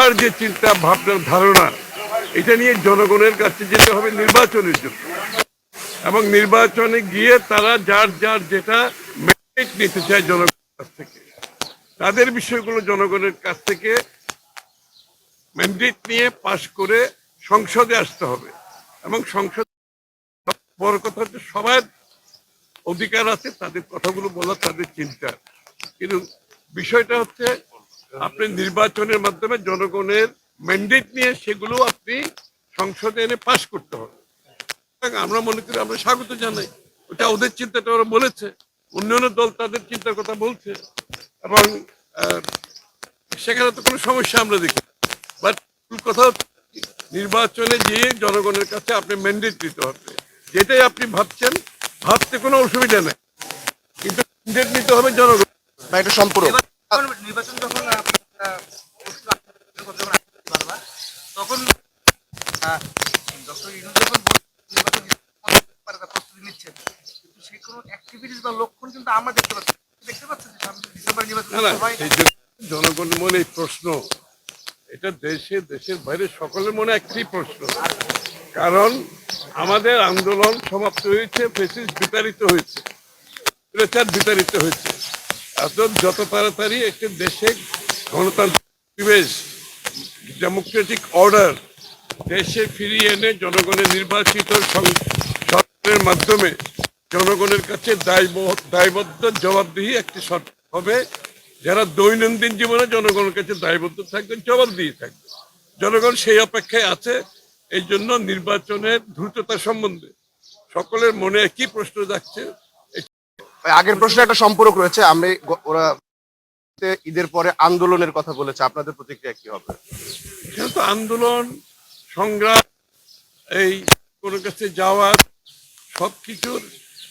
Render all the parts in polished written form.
আর যে চিন্তা ভাবনার ধারণা এটা নিয়ে জনগণের কাছে যেতে হবে নির্বাচনের জন্য, এবং নির্বাচনে গিয়ে তারা যার যার যেটা ম্যান্ডেট নিতে চায় জনগণের কাছ থেকে, তাদের বিষয়গুলো জনগণের কাছ থেকে ম্যান্ডেট নিয়ে পাশ করে সংসদে আসতে হবে। এবং সংসদ বড় কথা হচ্ছে সবার অধিকার আছে তাদের কথাগুলো বলা, তাদের চিন্তা। কিন্তু বিষয়টা হচ্ছে আপনি নির্বাচনের মাধ্যমে জনগণের ম্যান্ডেট নিয়ে সেগুলো আপনি সংসদে এনে পাশ করতে হবে। আমরা মনে করি আমরা স্বাগত জানাই, ওটা ওদের চিন্তাটা ওরা বলেছে, অন্যান্য দল তাদের চিন্তার কথা বলছে, এবং সেখানে তো কোনো সমস্যা আমরা দেখি। বাট কথা নির্বাচনে গিয়ে জনগণের কাছে আপনি ম্যান্ডেট দিতে হবে, যেটাই আপনি ভাবছেন ভাবতে কোনো অসুবিধা নেই, কিন্তু ম্যান্ডেট নিতে হবে জনগণ। এটা সম্পূর্ণ নির্বাচন যখন তখন ডক্টর ইউনূস যখন প্রস্তুতি নিচ্ছেন, কিন্তু সেই কোনো অ্যাক্টিভিটিস বা লক্ষণ কিন্তু আমরা দেখতে পাচ্ছি যে ডিসেম্বর নির্বাচন জনগণ মনে এই প্রশ্ন, এটা দেশের বাইরে সকলের মনে একটি প্রশ্ন। কারণ আমাদের আন্দোলন সমাপ্ত হয়েছে, ফেসিস বিতাড়িত হয়েছে, প্রেসার বিতাড়িত হয়েছে। যত তাড়াতাড়ি একটি দেশে গণতান্ত্রিক পরিবেশ, ডেমোক্রেটিক অর্ডার দেশে ফিরিয়ে এনে জনগণের নির্বাচিত সরকারের মাধ্যমে জনগণের কাছে দায়বদ্ধ জবাবদিহি একটি সরকার হবে, যারা দৈনন্দিন জীবনে জনগণের কাছে দায়বদ্ধ থাকবেন, জবাবদিহি থাকবে। জনগণ সেই অপেক্ষায় আছে। এই জন্য নির্বাচনের দ্রুততা সম্বন্ধে সকলের মনে একই প্রশ্ন যাচ্ছে। আগের প্রশ্নে একটা সম্পর্ক রয়েছে, আমরা ওরা ঈদের পরে আন্দোলনের কথা বলেছে, আপনাদের প্রতিক্রিয়া কি হবে? এখানে তো আন্দোলন সংগ্রাম, এই কোনো কাছে যাওয়া, সবকিছুর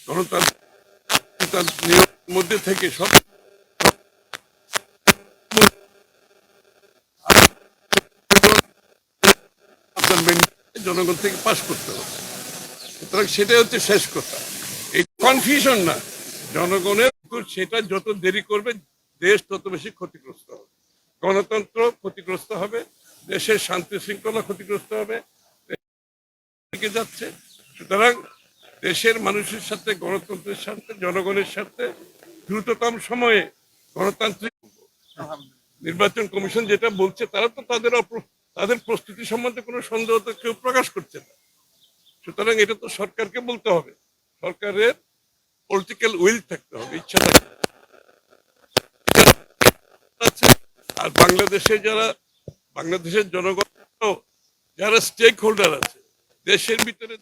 গণতান্ত্রিক মধ্যে থেকে সব জনগণ থেকে পাশ করতে হবে। সুতরাং সেটাই হচ্ছে শেষ কথা। এই কনফিউশন না, জনগণের সেটা যত দেরি করবে দেশ তত বেশি ক্ষতিগ্রস্ত হবে, গণতন্ত্র ক্ষতিগ্রস্ত হবে, দেশের শান্তি শৃঙ্খলা ক্ষতিগ্রস্ত হবে যাচ্ছে। সুতরাং দেশের মানুষের সাথে, গণতন্ত্রের সাথে, জনগণের সাথে দ্রুততম সময়ে গণতান্ত্রিক নির্বাচন কমিশন যেটা বলছে, তারা তো তাদের প্রস্তুতি সম্বন্ধে কোনো সন্দেহ তো কেউ প্রকাশ করছে না। সুতরাং এটা তো সরকারকে বলতে হবে, সরকারের পলিটিক্যাল উইল থাকতে হবে, ইচ্ছা থাকতে আছে। আর বাংলাদেশের জনগণ যারা স্টেক হোল্ডার আছে দেশের ভিতরে